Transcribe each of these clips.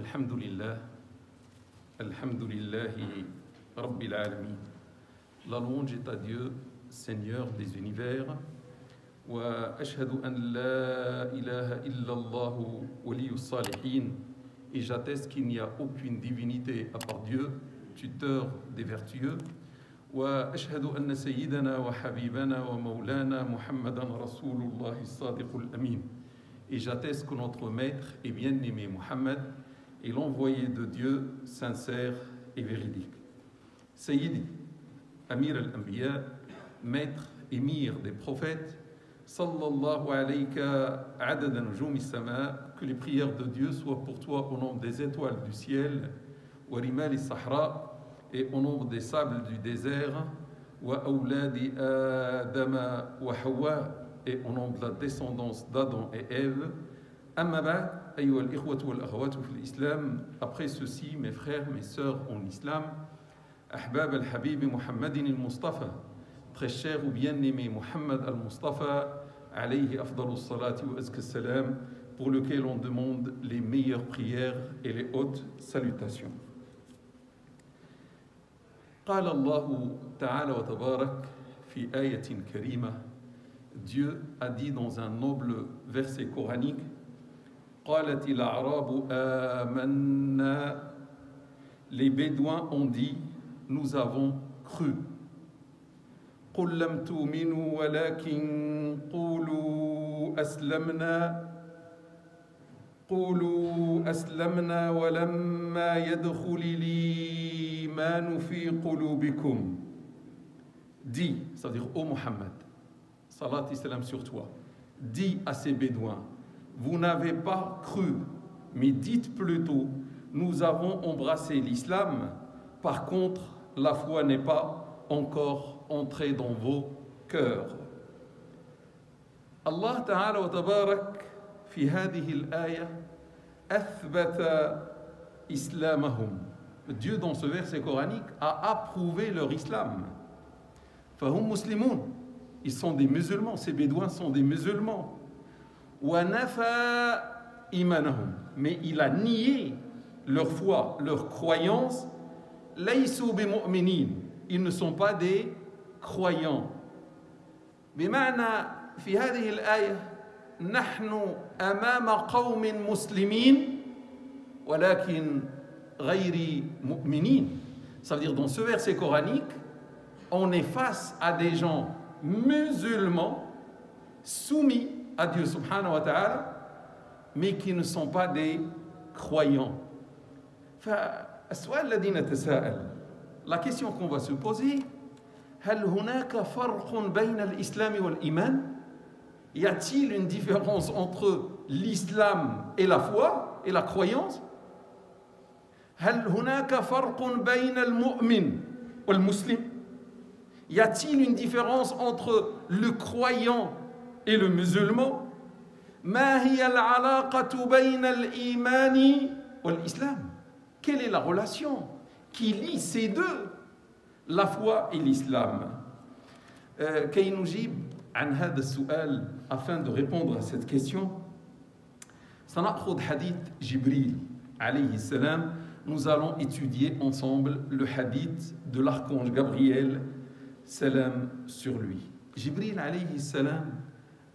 Alhamdulillah, Alhamdulillahi Rabbil Alamin. La louange est à Dieu, Seigneur des univers. Wa ashhadu an la ilaha illallah waliyus salihin. Et j'atteste qu'il n'y a aucune divinité à part Dieu, tuteur des vertueux. Wa ashhadu anna sayyidana wa habibana wa maulana Muhammadan Rasulullah as-Sadiqul Amin. Et j'atteste que notre maître et bien-aimé Muhammad est l'envoyé de Dieu sincère et véridique. Sayyidi, Amir al-Anbiya, maître émir des prophètes, sallallahu alayka adada nujum as-sama, que les prières de Dieu soient pour toi au nombre des étoiles du ciel, wa rimal as-sahra, et au nombre des sables du désert, wa awladi Adama wa Hawa, et au nom de la descendance d'Adam et Ève. Amma ba'd, ayyuha al-ikhwatu wal-akhawatu fi l'islam. Après ceci, mes frères, mes sœurs en islam, ahbab al-habib Muhammadin al-Mustafa, très cher ou bien-aimé Muhammad al-Mustafa, alayhi afdalu salati wa azka salam, pour lequel on demande les meilleures prières et les hautes salutations. قال الله تعالى وتبارك في آية كريمة. Dieu a dit dans un noble verset coranique, قالت الأعراب آمنا, les Bédouins ont dit, nous avons cru. قل لم تؤمنوا ولكن قولوا أسلمنا ولما يدخل الإيمان في قلوبكم. Dis, c'est-à-dire ô Muhammad, salat et salam sur toi, dis à ces Bédouins, vous n'avez pas cru, mais dites plutôt, nous avons embrassé l'islam, par contre, la foi n'est pas encore entrée dans vos cœurs. Allah Ta'ala wa Tabarak, fi hadihi al-aya, athbata islamahum. Dieu, dans ce verset coranique, a approuvé leur islam. Fahum muslimoun. Ils sont des musulmans, ces Bédouins sont des musulmans. Wanafa imanahum, mais il a nié leur foi, leur croyance. Laysu bimu'minin, ils ne sont pas des croyants. بمعنى في هذه الآية نحن أمام قوم مسلمين ولكن غير مؤمنين. Ça veut dire dans ce verset coranique, on est face à des gens musulmans soumis à Dieu subhanahu wa ta'ala, mais qui ne sont pas des croyants. فالسؤال الذي نتساءل, la question qu'on va se poser, هل هناك فرق بين الإسلام والإيمان? Y a-t-il une différence entre l'islam et la foi et la croyance? هل هناك فرق بين المؤمن والمسلم? Y a-t-il une différence entre le croyant et le musulman? ما هي العلاقة بين الإيمان والإسلام? Quelle est la relation qui lie ces deux, la foi et l'islam? كي نجيب عن هذا السؤال, afin de répondre à cette question, سنأخذ حديث جبريل عليه السلام. Nous allons étudier ensemble le hadith de l'archange Gabriel, salam sur lui. Jibril alayhi salam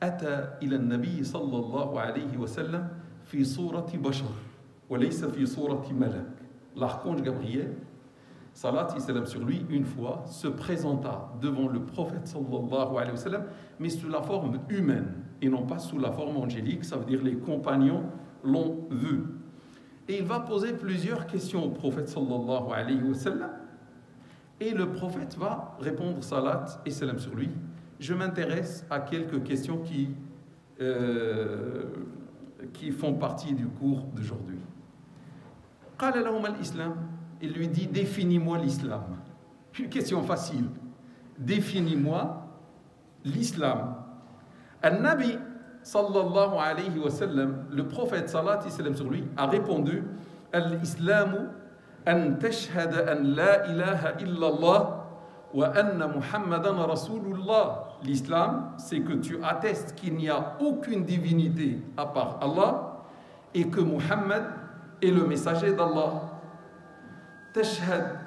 أتى إلى النبي صلى الله عليه وسلم في صورة بشر وليس في صورة ملك. L'archange Gabriel, salat et salam sur lui, une fois se présenta devant le prophète sallallahu alayhi wa sallam, mais sous la forme humaine et non pas sous la forme angélique. Ça veut dire les compagnons l'ont vu. Et il va poser plusieurs questions au prophète sallallahu alayhi wa sallam, et le prophète va répondre salat et salam sur lui. Je m'intéresse à quelques questions qui font partie du cours d'aujourd'hui. قال لهم الإسلام, il lui dit, définis-moi l'islam. Une question facile. Définis-moi l'islam. Al-Nabi sallallahu alayhi wa sallam, le prophète salat et salam sur lui, a répondu, Al-Islamu an tashhada an la ilaha illallah wa anna Muhammadan Rasulullah. L'islam, c'est que tu attestes qu'il n'y a aucune divinité à part Allah et que Muhammad est le messager d'Allah. Tashhad,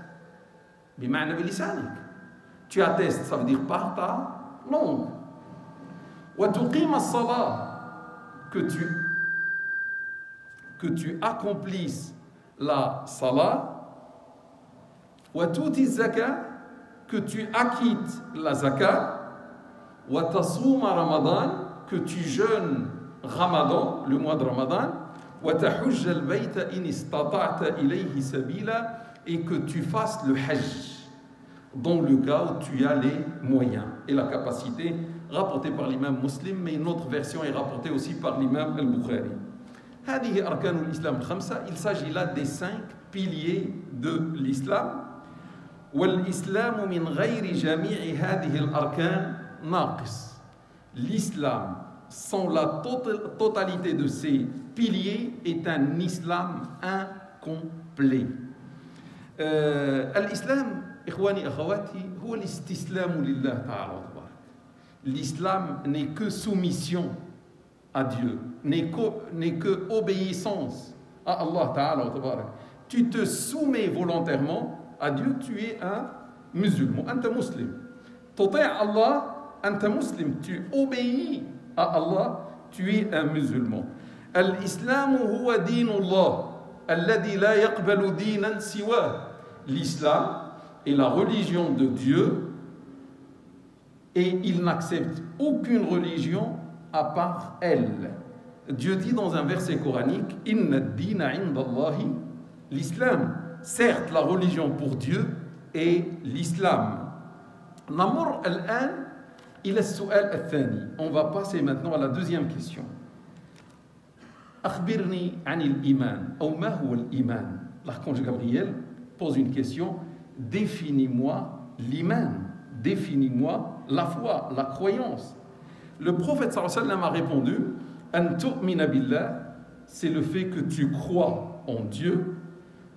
bima'na bilisanik. Tu attestes, ça veut dire par ta langue. Wa tuqim as-salah, que tu accomplisses la salat. Wa tuti zakat, que tu acquittes la zakat. Wa tasuma ramadan, que tu jeûnes Ramadan, le mois de Ramadan. Wa tahujj al-bayta in istata'ta ilayhi sabila, et que tu fasses le hajj dans le cas où tu as les moyens et la capacité, rapporté par l'imam Muslim, mais une autre version est rapportée aussi par l'imam Al-Bukhari. هذه أركان الإسلام الخمسة. Il s'agit là des 5 piliers de l'islam. والإسلام من غير جميع هذه الأركان ناقص. L'islam sans la totalité de ces piliers est un islam incomplet. الإسلام إخواني أخواتي هو الاستسلام لله تعالى وتبارك. L'islam n'est que soumission à Dieu, n'est que obéissance à Allah Ta'ala wa tabarak. Tu te soumets volontairement à Dieu, tu es un musulman, anta muslim. Tuti' Allah, anta muslim, tu obéis à Allah, tu es un musulman. Al-Islam huwa dinullah, alladhi la yaqbalu dinan siwa. L'islam est la religion de Dieu et il n'accepte aucune religion à part elle. Dieu dit dans un verset coranique, Inna ad-dina 'inda Allahi l'islam. Certes, la religion pour Dieu est l'islam. Namur al-an ila as-su'al al-thani. On va passer maintenant à la deuxième question. Akhbirni 'an al-iman, ou ma huwa al-iman. L'archange Gabriel pose une question. Définis-moi l'iman, définis-moi la foi, la croyance. Le prophète sallallahu alayhi wa sallam a répondu, an tu'mina billah, c'est le fait que tu crois en Dieu,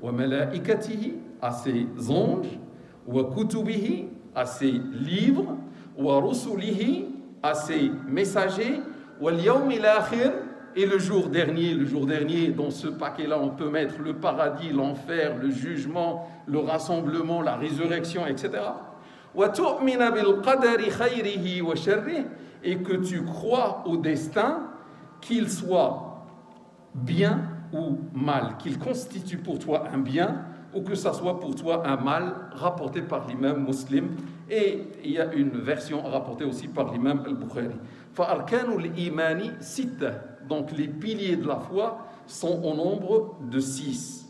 wa malaikatihi, à ses anges, wa kutubihi, à ses livres, wa rusulihi, à ses messagers, wal yawmil akhir, et le jour dernier, dans ce paquet-là, on peut mettre le paradis, l'enfer, le jugement, le rassemblement, la résurrection, etc. Et que tu crois au destin, qu'il soit bien ou mal, qu'il constitue pour toi un bien ou que ça soit pour toi un mal, rapporté par l'imam Muslim. Et il y a une version rapportée aussi par l'imam Al-Bukhari. Fa'arkanul imani sitta. Donc les piliers de la foi sont au nombre de 6.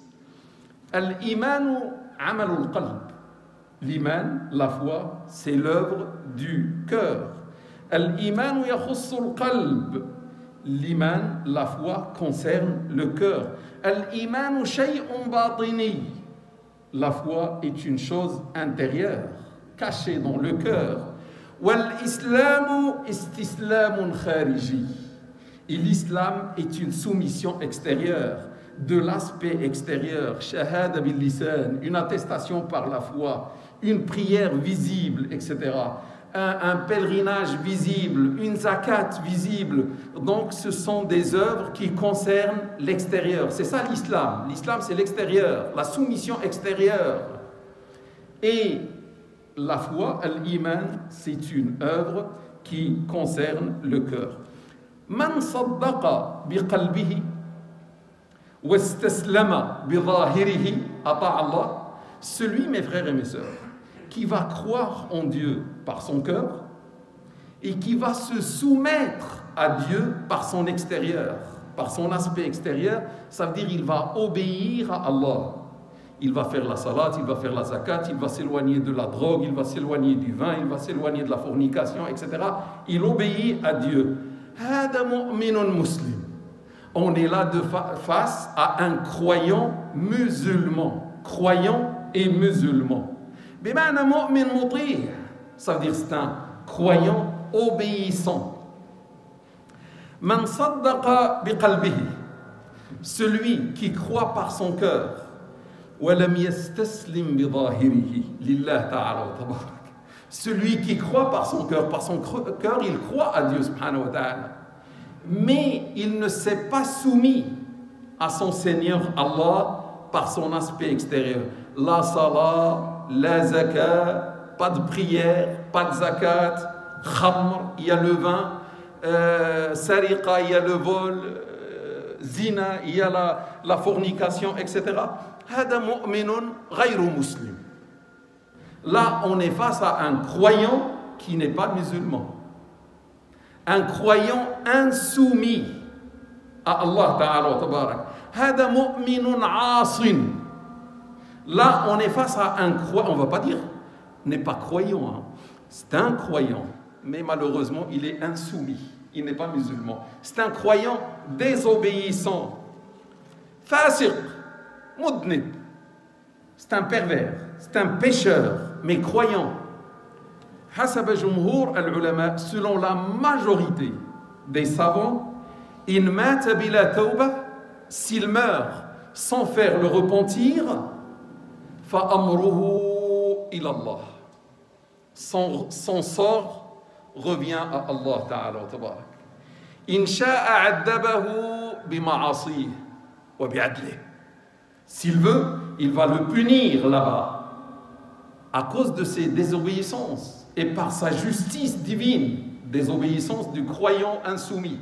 Al-imanu amalul qalb. L'iman, la foi, c'est l'œuvre du cœur. Al-imanu yakhussul qalb. L'iman, la foi, concerne le cœur. Al-imanu shay'un batini. La foi est une chose intérieure, cachée dans le cœur. Wal-islamu istislamun khariji. Et l'islam est une soumission extérieure, de l'aspect extérieur, shahada bil lisan, une attestation par la foi, une prière visible, etc. Un pèlerinage visible, une zakat visible. Donc ce sont des œuvres qui concernent l'extérieur. C'est ça l'islam. L'islam c'est l'extérieur, la soumission extérieure. Et la foi, al-iman, c'est une œuvre qui concerne le cœur. Man saddaqa biqalbihi wastaslama bidhahirihi ata Allah. Celui, mes frères et mes sœurs, qui va croire en Dieu par son cœur et qui va se soumettre à Dieu par son extérieur, par son aspect extérieur, ça veut dire il va obéir à Allah. Il va faire la salat, il va faire la zakat, il va s'éloigner de la drogue, il va s'éloigner du vin, il va s'éloigner de la fornication, etc. Il obéit à Dieu. Hada mu'minun muslim. On est là face à un croyant musulman. Croyant et musulman. Bima'na mu'min muti'. Ça veut dire c'est un croyant obéissant. Man saddaqa biqalbihi. Celui qui croit par son cœur. Walam yastaslim bidhahirihi lillah ta'ala wa tabarak. Celui qui croit par son cœur, il croit à Dieu subhanahu wa ta'ala. Mais il ne s'est pas soumis à son Seigneur Allah par son aspect extérieur. La salat, la zakat, pas de prière, pas de zakat, khamr, il y a le vin, sariqa, il y a le vol, zina, il y a la fornication, etc. Hada mu'minun ghayru muslim. Là, on est face à un croyant qui n'est pas musulman. Un croyant insoumis à Allah Ta'ala Tabarak. Hada mu'minun asin. Là, on est face à un croyant, on ne va pas dire, n'est pas croyant, hein. C'est un croyant, mais malheureusement, il est insoumis, il n'est pas musulman. C'est un croyant désobéissant, fasiq, mudnib. C'est un pervers, c'est un pécheur, mais croyant. Hasab jumhur al-ulama, selon la majorité des savants, in mata bila tawbah, s'il meurt sans faire le repentir, fa amruhu ila Allah. Son sort revient à Allah Ta'ala Tabarak. In sha'a addabahu bima'asih wa bi'adlih. S'il veut, il va le punir là-bas à cause de ses désobéissances et par sa justice divine, désobéissance du croyant insoumis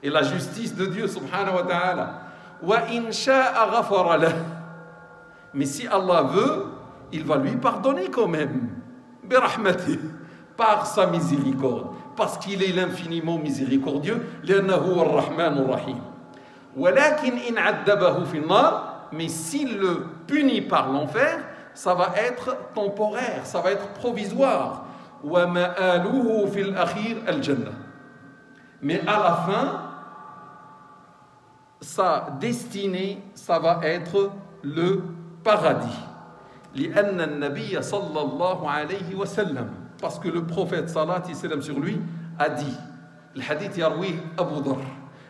et la justice de Dieu subhanahu wa ta'ala. Wa in sha'a ghafara lah. Mais si Allah veut, il va lui pardonner quand même. Birahmati, par sa miséricorde, parce qu'il est l'infiniment miséricordieux. Li'annahu ar-Rahman ar-Rahim. Walakin in addabahu fi an-nar, mais s'il le punit par l'enfer, ça va être temporaire, ça va être provisoire. Wa ma'aluhu fil akhir al-jannah. Mais à la fin, sa destinée, ça va être le paradis. لأن النبي صلى الله عليه وسلم, parce que le prophète salat et salam sur lui a dit, le hadith yarwi Abu Dharr,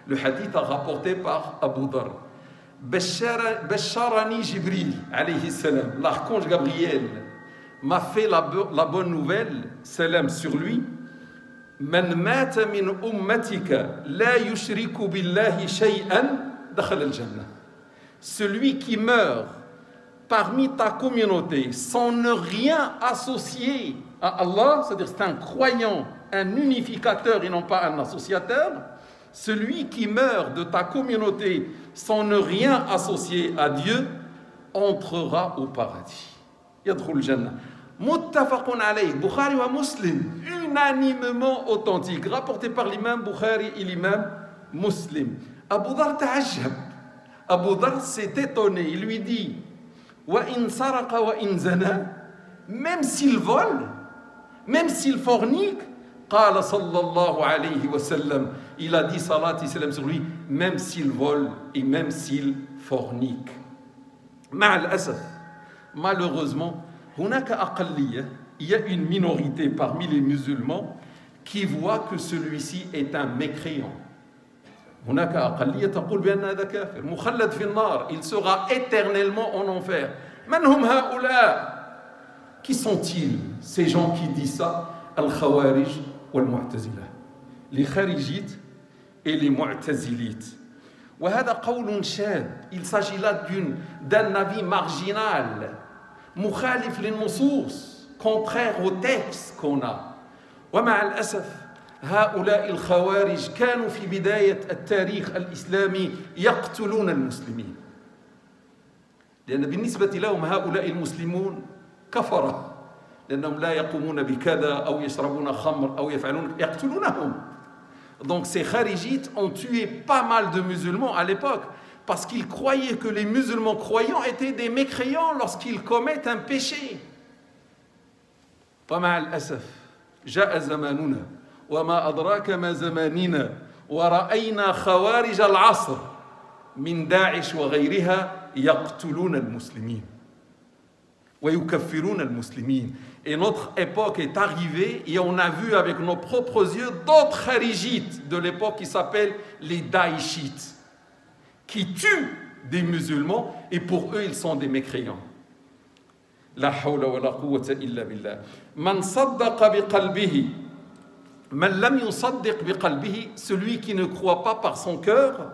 le hadith a rapporté par Abu Dharr, Basharani Jibril alayhi salam, l'archange Gabriel m'a fait la bonne nouvelle, salam sur lui, man mata min ummatika la yushriku billahi shay'an dakhala al-jannah. Celui qui meurt parmi ta communauté sans ne rien associer à Allah, c'est-à-dire c'est un croyant, un unificateur et non pas un associateur, celui qui meurt de ta communauté sans ne rien associer à Dieu entrera au paradis. Yadkhul jannah. Muttafaqun alayh, Bukhari wa Muslim, unanimement authentique, rapporté par l'imam Bukhari et l'imam Muslim. Abu Dharr ta'ajjab. Abu Dharr s'est étonné, il lui dit, wa in saraqa wa in zana, même s'il vole, même s'il fornique, qala sallallahu alayhi wa sallam, il a dit salat et salam sur lui, même s'il vole et même s'il fornique. Ma'al asaf, malheureusement, hunaka aqalliyya, il y a une minorité parmi les musulmans qui voit que celui-ci est un mécréant. هناك أقلية تقول بأن هذا كافر مخلد في النار, il sera éternellement en enfer. من هم هؤلاء? Qui sont-ils, ces gens qui disent ça? Al-Khawarij wal-Mu'tazila, les Kharijites et les Mu'tazilites. وهذا قول شاذ, il s'agit là d'un avis marginal, مخالف للنصوص, contraire au texte qu'on a. ومع الأسف هؤلاء الخوارج كانوا في بداية التاريخ الإسلامي يقتلون المسلمين، لأن بالنسبة لهم هؤلاء المسلمون كفرة، لأنهم لا يقومون بكذا أو يشربون خمر أو يفعلون يقتلونهم. Donc ces kharijites ont tué pas mal de musulmans à l'époque parce qu'ils croyaient que les musulmans croyants étaient des mécréants lorsqu'ils commettent un péché. ومع الأسف جاء زماننا وما أدراك ما زماننا ورأينا خوارج العصر من داعش وغيرها يقتلون المسلمين ويكفرون المسلمين. Et notre époque est arrivée et on a vu avec nos propres yeux d'autres kharijites de l'époque qui s'appellent les daïchites, qui tuent des musulmans et pour eux ils sont des mécréants. La hawla wa la quwwata illa billah. Man saddaqa biqalbihi, man lam yusaddiq biqalbihi, celui qui ne croit pas par son cœur,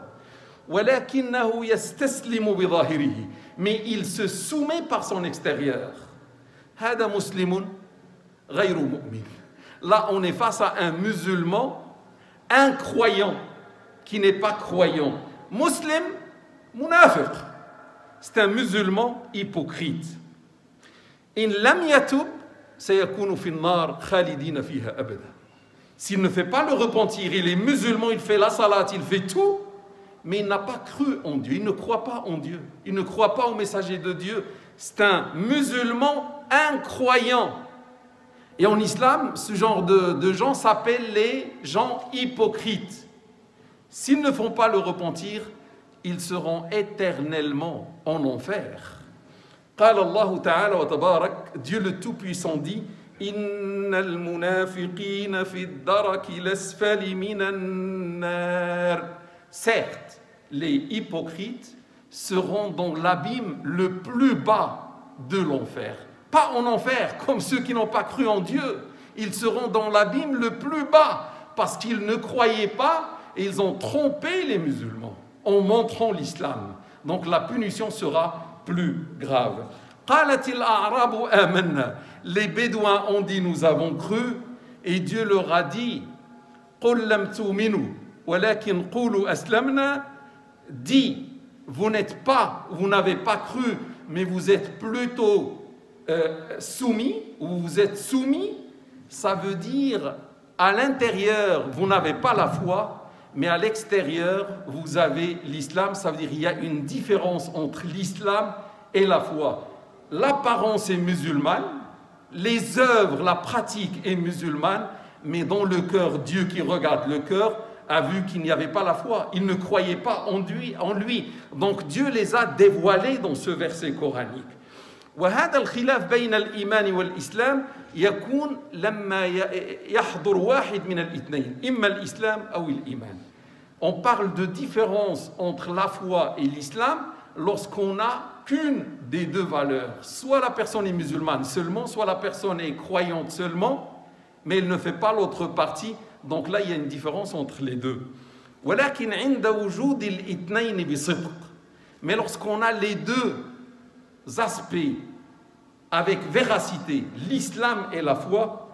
ولكنه يستسلم بظاهره. Mais il se soumet par son extérieur. هذا مسلم غير مؤمن. Là, on est face à un musulman incroyant qui n'est pas croyant. Muslim, munafiq. C'est un musulman hypocrite. In lam yatub, sayakunu fi an-nar khalidina fiha abada. S'il ne fait pas le repentir, il est musulman, il fait la salat, il fait tout, mais il n'a pas cru en Dieu, il ne croit pas en Dieu, il ne croit pas au messager de Dieu. C'est un musulman incroyant. Et en islam, ce genre de gens s'appellent les gens hypocrites. S'ils ne font pas le repentir, ils seront éternellement en enfer. قال الله تعالى وتبارك, Dieu le Tout-Puissant dit, إن المنافقين في الدرك الأسفل من النار. Certes, les hypocrites seront dans l'abîme le plus bas de l'enfer. Pas en enfer, comme ceux qui n'ont pas cru en Dieu. Ils seront dans l'abîme le plus bas, parce qu'ils ne croyaient pas et ils ont trompé les musulmans en montrant l'islam. Donc la punition sera plus grave. قالت الأعراب آمنا. Les Bédouins ont dit nous avons cru, et Dieu leur a dit قل لم تؤمنوا ولكن قولوا أسلمنا. Dit vous n'avez pas cru, mais vous êtes plutôt soumis, ou vous êtes soumis. Ça veut dire à l'intérieur vous n'avez pas la foi, mais à l'extérieur vous avez l'islam. Ça veut dire qu'il y a une différence entre l'islam et la foi. L'apparence est musulmane, les œuvres, la pratique est musulmane, mais dans le cœur, Dieu qui regarde le cœur a vu qu'il n'y avait pas la foi. Il ne croyait pas en lui. Donc Dieu les a dévoilés dans ce verset coranique. وهذا الخلاف بين الإيمان والإسلام يكون لما يحضر واحد من الاثنين إما الإسلام أو الإيمان. On parle de différence entre la foi et l'islam lorsqu'on n'a qu'une des deux valeurs. Soit la personne est musulmane seulement, soit la personne est croyante seulement, mais elle ne fait pas l'autre partie. Donc là, il y a une différence entre les deux. ولكن عند وجود الاثنين بصدق. Mais lorsqu'on a les deux aspects avec véracité, l'islam et la foi,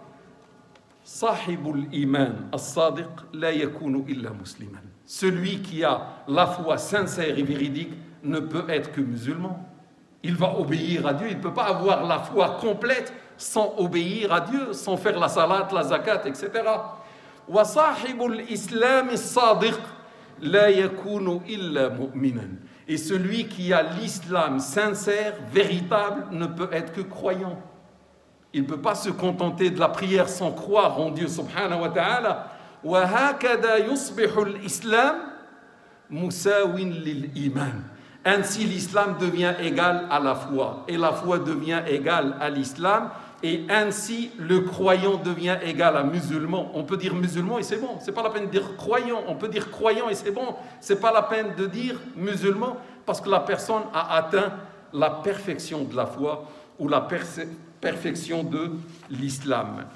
صاحب الإيمان الصادق لا يكون إلا مسلما. Celui qui a la foi sincère et véridique ne peut être que musulman. Il va obéir à Dieu. Il ne peut pas avoir la foi complète sans obéir à Dieu, sans faire la salat, la zakat, etc. وصاحب الإسلام الصادق لا يكون إلا مؤمنا. Et celui qui a l'islam sincère, véritable, ne peut être que croyant. Il ne peut pas se contenter de la prière sans croire en Dieu subhanahu wa ta'ala. وهكذا يصبح الإسلام مساو للإيمان. Ainsi l'islam devient égal à la foi, et la foi devient égale à l'islam, et ainsi le croyant devient égal à musulman. On peut dire musulman et c'est bon, c'est pas la peine de dire croyant. On peut dire croyant et c'est bon, c'est pas la peine de dire musulman, parce que la personne a atteint la perfection de la foi ou la perfection de l'islam.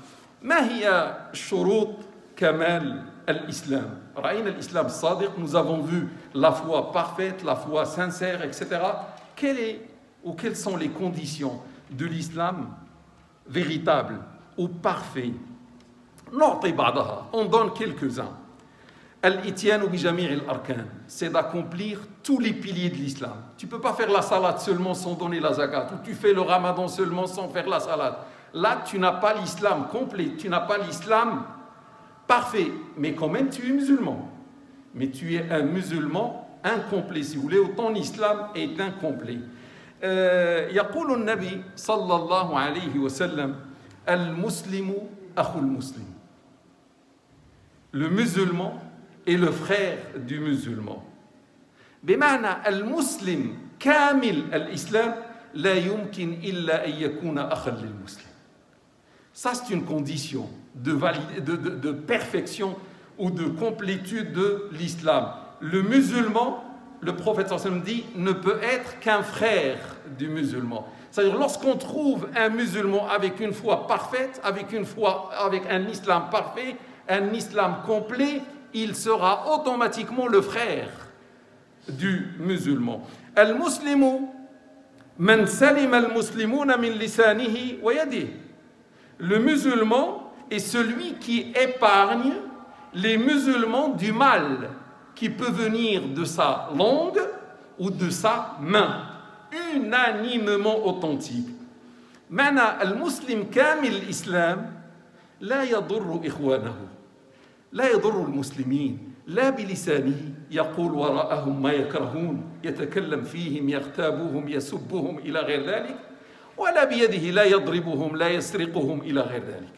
ما هي شروط كمال الإسلام؟ رأينا الإسلام الصادق, nous avons vu la foi parfaite, la foi sincère, etc. Quelles sont les conditions de l'islam véritable ou parfait? نعطي بعضها, on donne quelques-uns. الإتيان بجميع الأركان, c'est d'accomplir tous les piliers de l'islam. Tu ne peux pas faire la salat seulement sans donner la zakat, ou tu fais le ramadan seulement sans faire la salat. Là, tu n'as pas l'islam complet, tu n'as pas l'islam parfait, mais quand même tu es musulman. Mais tu es un musulman incomplet, si vous voulez, ou ton islam est incomplet. يقول النبي صلى الله عليه وسلم المسلم أخو المسلم. Le musulman est le frère du musulman. بمعنى المسلم كامل الإسلام لا يمكن إلا أن يكون أخا للمسلم. Ça, c'est une condition de perfection ou de complétude de l'islam. Le musulman, le prophète sallallahu alayhi wa sallam dit, ne peut être qu'un frère du musulman. C'est-à-dire, lorsqu'on trouve un musulman avec une foi parfaite, avec un islam parfait, un islam complet, il sera automatiquement le frère. du musulman. Al-Muslimu man salima al-muslimuna min lisanihi wa yadihi. Le musulman est celui qui épargne les musulmans du mal qui peut venir de sa langue ou de sa main, unanimement authentique. معنى المسلم كامل الإسلام لا يضر إخوانه، لا يضر المسلمين، لا بلسانه يقول وراءهم ما يكرهون، يتكلم فيهم، يغتابهم، يسبهم إلى غير ذلك، ولا بيده لا يضربهم، لا يسرقهم إلى غير ذلك.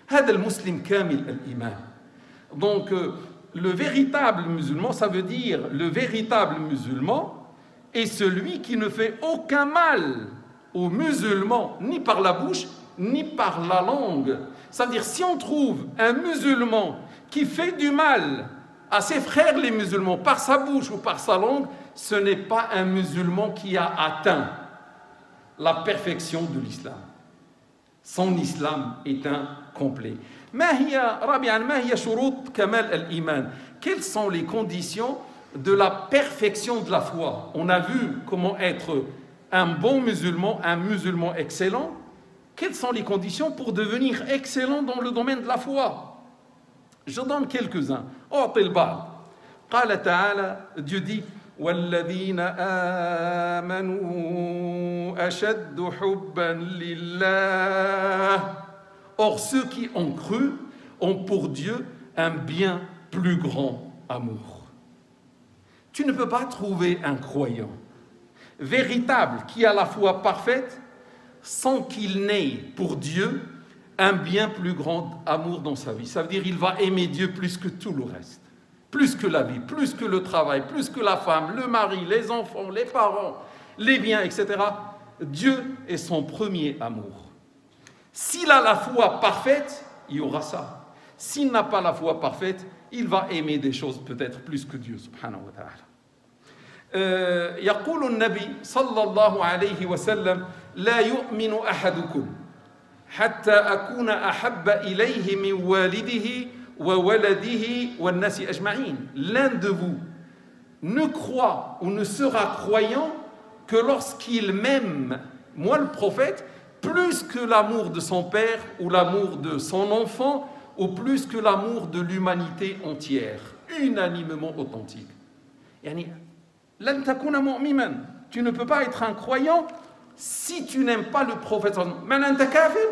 هذا المسلم كامل الإيمان. Donc le véritable musulman, ça veut dire le véritable musulman est celui qui ne fait aucun mal aux musulmans, ni par la bouche, ni par la langue. Ça veut dire, si on trouve un musulman qui fait du mal à ses frères les musulmans par sa bouche ou par sa langue, ce n'est pas un musulman qui a atteint la perfection de l'islam. Son islam est incomplet. Quelles sont les conditions de la perfection de la foi? On a vu comment être un bon musulman, un musulman excellent. Quelles sont les conditions pour devenir excellent dans le domaine de la foi? Je donne quelques-uns. قال تعالى, Dieu dit والذين آمنوا أشد حبا لله. Or ceux qui ont cru ont pour Dieu un bien plus grand amour. Tu ne peux pas trouver un croyant véritable qui a la foi parfaite sans qu'il n'ait pour Dieu un bien plus grand amour dans sa vie. Ça veut dire qu'il va aimer Dieu plus que tout le reste, plus que la vie, plus que le travail, plus que la femme, le mari, les enfants, les parents, les biens, etc. Dieu est son premier amour. S'il a la foi parfaite, il y aura ça. S'il n'a pas la foi parfaite, il va aimer des choses peut-être plus que Dieu, subhanahu wa ta'ala. يقول النبي صلى الله عليه وسلم لا يؤمن أحدكم حتى أكون أحب إليه من والده وولده والناس أجمعين. L'un de vous ne croit ou ne sera croyant que lorsqu'il m'aime, moi le prophète, plus que l'amour de son père ou l'amour de son enfant ou plus que l'amour de l'humanité entière, unanimement authentique. يعني لن تكون مؤمنا. Tu ne peux pas être un croyant si tu n'aimes pas le prophète. من أنت كافر.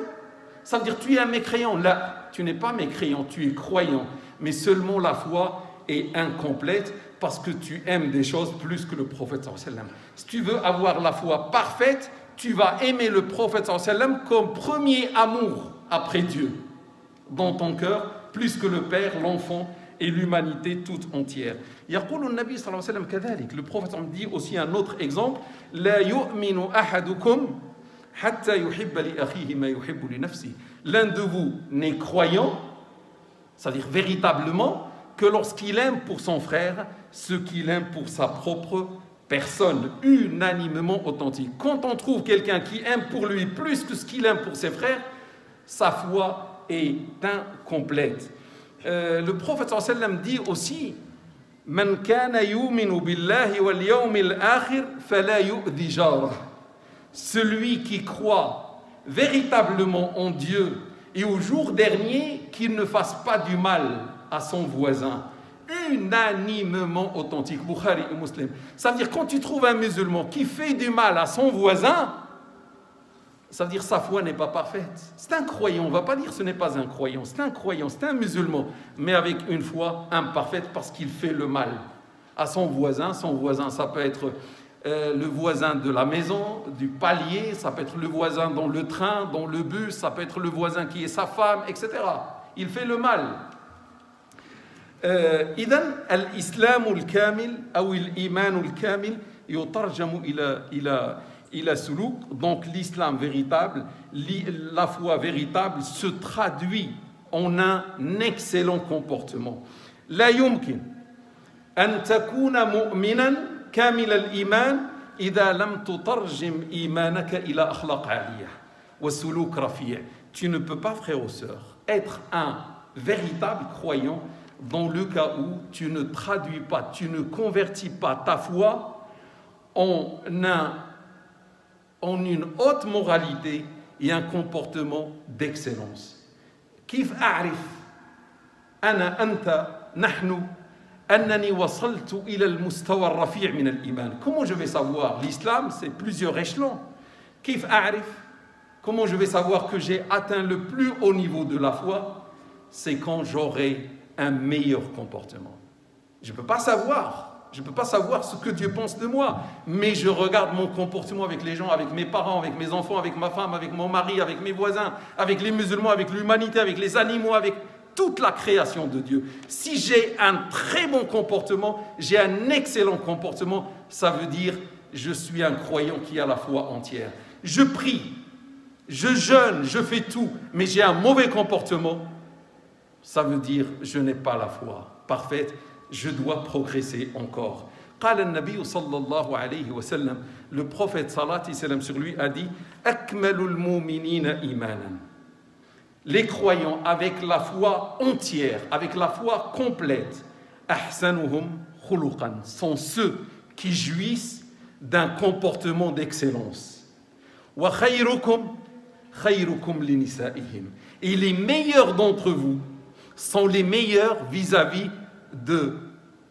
Ça veut dire tu es un mécréant. Là, tu n'es pas mécréant, tu es croyant. Mais seulement la foi est incomplète parce que tu aimes des choses plus que le prophète. Si tu veux avoir la foi parfaite, tu vas aimer le prophète comme premier amour après Dieu dans ton cœur, plus que le père, l'enfant et l'humanité toute entière. يقول النبي صلى الله عليه وسلم كذلك. Le prophète dit aussi un autre exemple. لا يؤمن أحدكم حتى يحب لأخيه ما يحب لنفسه. L'un de vous n'est croyant, c'est-à-dire véritablement, que lorsqu'il aime pour son frère ce qu'il aime pour sa propre personne, unanimement authentique. Quand on trouve quelqu'un qui aime pour lui plus que ce qu'il aime pour ses frères, sa foi est incomplète. Le prophète sallallahu alayhi wa sallam dit aussi Man kana yuminu billahi wal yawmil akhir fala yu'dhi jarah. Celui qui croit véritablement en Dieu et au jour dernier, qu'il ne fasse pas du mal à son voisin. Unanimement authentique. Bukhari et Muslim. Ça veut dire quand tu trouves un musulman qui fait du mal à son voisin, ça veut dire sa foi n'est pas parfaite. C'est un croyant, on ne va pas dire ce n'est pas un croyant, c'est un croyant, c'est un musulman, mais avec une foi imparfaite parce qu'il fait le mal à son voisin. Son voisin, ça peut être le voisin de la maison, du palier, ça peut être le voisin dans le train, dans le bus, ça peut être le voisin qui est sa femme, etc. Il fait le mal. إذن الإسلام الكامل أو الإيمان الكامل يترجم إلى سلوك. Donc l'islam véritable, la foi véritable se traduit en un excellent comportement. لا يمكن أن تكون مؤمنا كامل الإيمان إذا لم تترجم إيمانك إلى أخلاق عالية وسلوك رفيع. Tu ne peux pas, frère ou sœur, être un véritable croyant dans le cas où tu ne traduis pas, tu ne convertis pas ta foi en une haute moralité et un comportement d'excellence. كيف أعرف أنا أنت نحن أنني وصلت إلى المستوى الرفيع من الإيمان. Comment je vais savoir? L'islam, c'est plusieurs échelons. كيف أعرف? Comment je vais savoir que j'ai atteint le plus haut niveau de la foi? C'est quand j'aurai un meilleur comportement. Je ne peux pas savoir ce que Dieu pense de moi, mais je regarde mon comportement avec les gens, avec mes parents, avec mes enfants, avec ma femme, avec mon mari, avec mes voisins, avec les musulmans, avec l'humanité, avec les animaux, avec toute la création de Dieu. Si j'ai un très bon comportement, j'ai un excellent comportement, ça veut dire je suis un croyant qui a la foi entière. Je prie, je jeûne, je fais tout, mais j'ai un mauvais comportement, ça veut dire je n'ai pas la foi parfaite, je dois progresser encore. قال النبي صلى الله عليه وسلم, le prophète salat et salam sur lui a dit أكمل المؤمنين إيمانا. Les croyants avec la foi entière, avec la foi complète, أحسنهم خلقا, sont ceux qui jouissent d'un comportement d'excellence. وخيركم خيركم لنسائهم. Et les meilleurs d'entre vous sont les meilleurs vis-à-vis de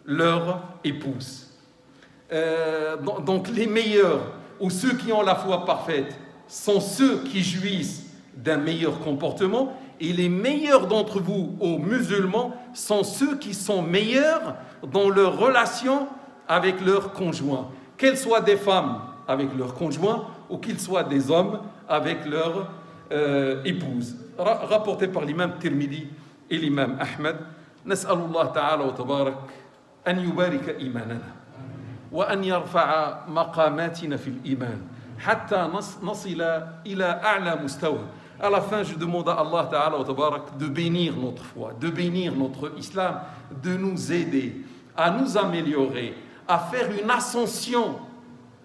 leur épouse. Donc les meilleurs, ou ceux qui ont la foi parfaite, sont ceux qui jouissent d'un meilleur comportement, et les meilleurs d'entre vous, aux musulmans, sont ceux qui sont meilleurs dans leur relation avec leurs conjoints, qu'elles soient des femmes avec leurs conjoints ou qu'ils soient des hommes avec leurs épouses. Rapporté par l'imam Tirmidhi et l'imam Ahmed. نسأل الله تعالى وتبارك أن يبارك إيماننا وأن يرفع مقاماتنا في الإيمان حتى نصل إلى أعلى مستوى. À la fin, je demande à Allah Ta'ala wa Tabarak de bénir notre foi, de bénir notre islam, de nous aider à nous améliorer, à faire une ascension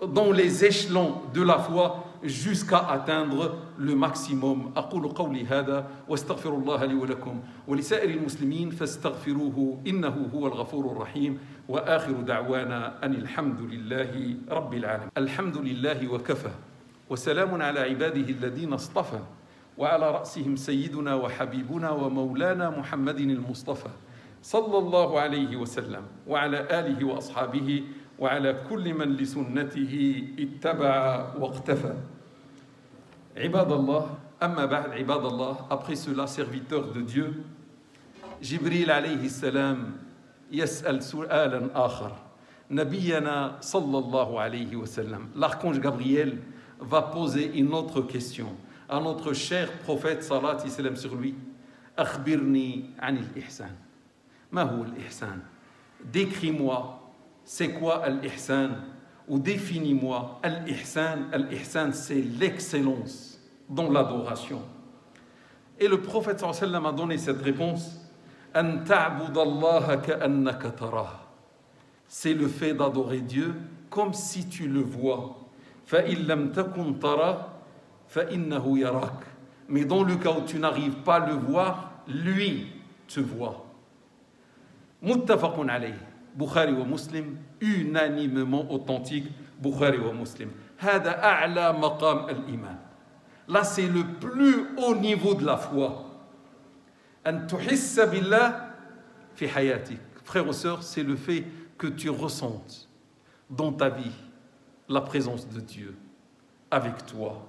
dans les échelons de la foi jusqu'à atteindre le maximum. أقول قولي هذا واستغفر الله لي ولكم ولسائر المسلمين فاستغفروه إنه هو الغفور الرحيم وآخر دعوانا أن الحمد لله رب العالمين. الحمد لله وكفى وسلام على عباده الذين اصطفى وعلى رأسهم سيدنا وحبيبنا ومولانا محمد المصطفى صلى الله عليه وسلم وعلى آله وأصحابه وعلى كل من لسنته اتبع واقتفى. عباد الله أما بعد عباد الله. Après cela, serviteurs de Dieu, Jibril alayhi salam يسأل سؤالا آخر. نبينا صلى الله عليه وسلم, l'archange Gabriel va poser une autre question à notre cher prophète salat et salam sur lui. أخبرني عن الإحسان. ما هو الإحسان? Décris-moi c'est quoi al-ihsan, ou définis-moi al-ihsan. Al-ihsan, c'est l'excellence dans l'adoration. Et le prophète sallallahu alayhi wa sallam a donné cette réponse. An ta'budallaha ka'annaka tarah. C'est le fait d'adorer Dieu comme si tu le vois. Fa in lam takun tarah fa innahu yarak. Mais dans le cas où tu n'arrives pas à le voir, lui te voit. Muttafaqun alayh. Bukhari wa Muslim, unanimement authentique, Bukhari wa Muslim. Hada a'la maqam al-iman. Là, c'est le plus haut niveau de la foi. An tuhissa billah fi hayatik. Frères et sœurs, c'est le fait que tu ressentes dans ta vie la présence de Dieu avec toi.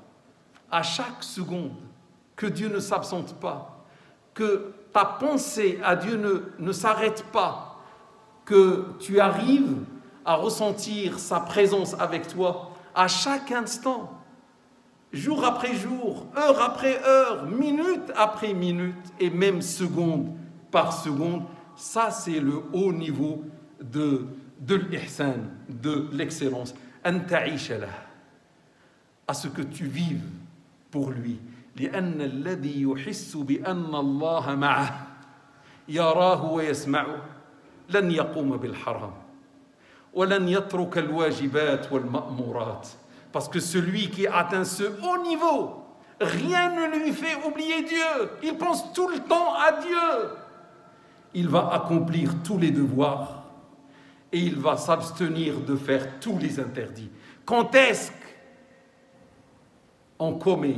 À chaque seconde, que Dieu ne s'absente pas, que ta pensée à Dieu ne s'arrête pas, que tu arrives à ressentir sa présence avec toi à chaque instant, jour après jour, heure après heure, minute après minute et même seconde par seconde. Ça, c'est le haut niveau de l'ihsan, de l'excellence. An ta'isha lah, à ce que tu vives pour lui. لأن الذي يحس بأن الله معه يراه ويسمعه لن يقوم بالحرام ولن يترك الواجبات والمأمورات. Parce que celui qui atteint ce haut niveau, rien ne lui fait oublier Dieu. Il pense tout le temps à Dieu. il va accomplir tous les devoirs et il va s'abstenir de faire tous les interdits. Quand est-ce qu'on commet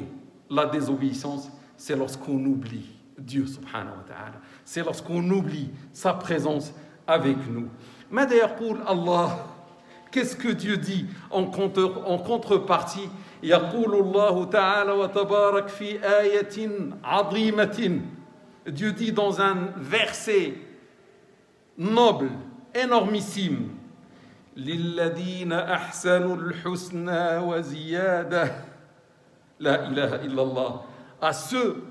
la désobéissance? C'est lorsqu'on oublie Dieu subhanahu wa ta'ala. C'est lorsqu'on oublie sa présence avec nous. Mais d'ailleurs, pour Allah, qu'est-ce que Dieu dit en contrepartie? يقول الله تعالى وتبارك في آية عظيمة. Dieu dit dans un verset noble, énormissime, للذين أحسنوا الحسنى وزيادة لا إله إلا الله. À ceux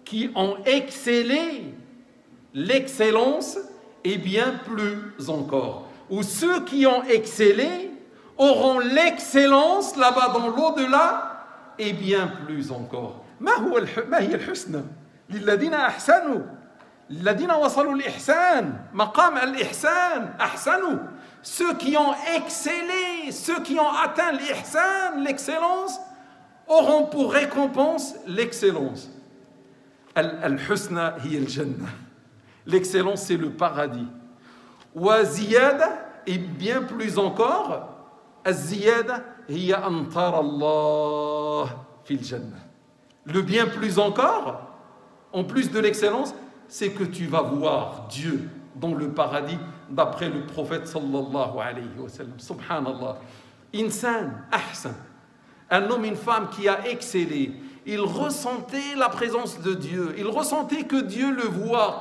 qui ont excellé, l'excellence et bien plus encore. Ou ceux qui ont excellé auront l'excellence là-bas dans l'au-delà et bien plus encore. ما هي الحسنى للذين أحسنوا الذين وصلوا الإحسان مقام الإحسان أحسنوا. Ceux qui ont excellé, ceux qui ont atteint l'ihsan, l'excellence, auront pour récompense l'excellence. Al-husna hiya al-jannah. L'excellence, c'est le paradis. Wa ziyada, et bien plus encore, az-ziyada hiya an tara Allah fil jannah. Le bien plus encore, en plus de l'excellence, c'est que tu vas voir Dieu dans le paradis, d'après le prophète sallallahu alayhi wa sallam. Subhanallah. Insan ahsan. Un homme, une femme qui a excellé, il ressentait la présence de Dieu, il ressentait que Dieu le voit.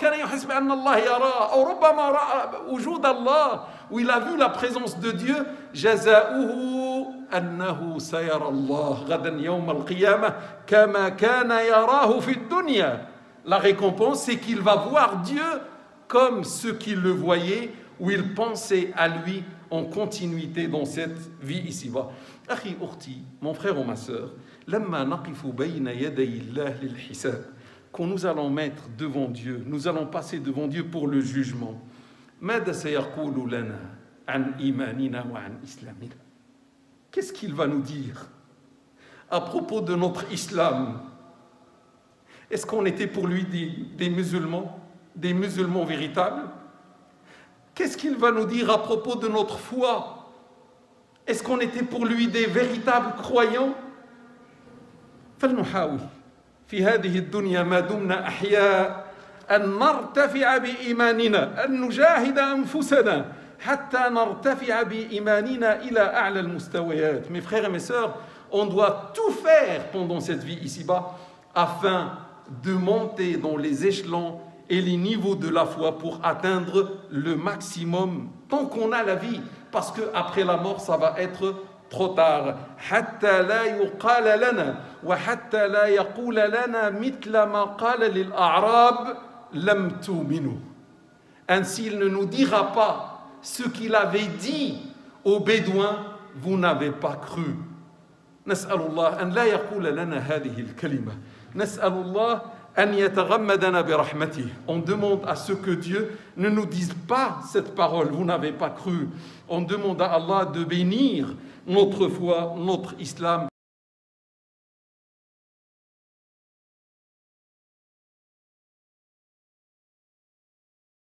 Où il a vu la présence de Dieu, la récompense, c'est qu'il va voir Dieu comme ceux qui le voyaient, où il pensait à lui en continuité dans cette vie ici-bas. Akhi, ukhti, mon frère ou ma sœur, quand nous allons mettre devant Dieu, nous allons passer devant Dieu pour le jugement. Qu'est-ce qu'il va nous dire à propos de notre islam? Est-ce qu'on était pour lui des musulmans véritables? Qu'est-ce qu'il va nous dire à propos de notre foi? Est-ce qu'on était pour lui des véritables croyants? فلنحاول في هذه الدنيا ما دمنا أحياء أن نرتفع بإيماننا، أن نجاهد أنفسنا حتى نرتفع بإيماننا إلى أعلى المستويات. Mes frères et mes sœurs, on doit tout faire pendant cette vie ici-bas afin de monter dans les échelons et les niveaux de la foi pour atteindre le maximum tant qu'on a la vie, parce qu'après la mort, ça va être trop tard. حتى لا يقال لنا وحتى لا يقول لنا مثل ما قال للأعراب لم تؤمنوا. Ainsi, il ne nous dira pas ce qu'il avait dit aux Bédouins, vous n'avez pas cru. نسأل الله أن لا يقول لنا هذه الكلمة. نسأل الله أن يتغمدنا برحمته. On demande à ce que Dieu ne nous dise pas cette parole, vous n'avez pas cru. On demande à Allah de bénir notre foi, notre islam,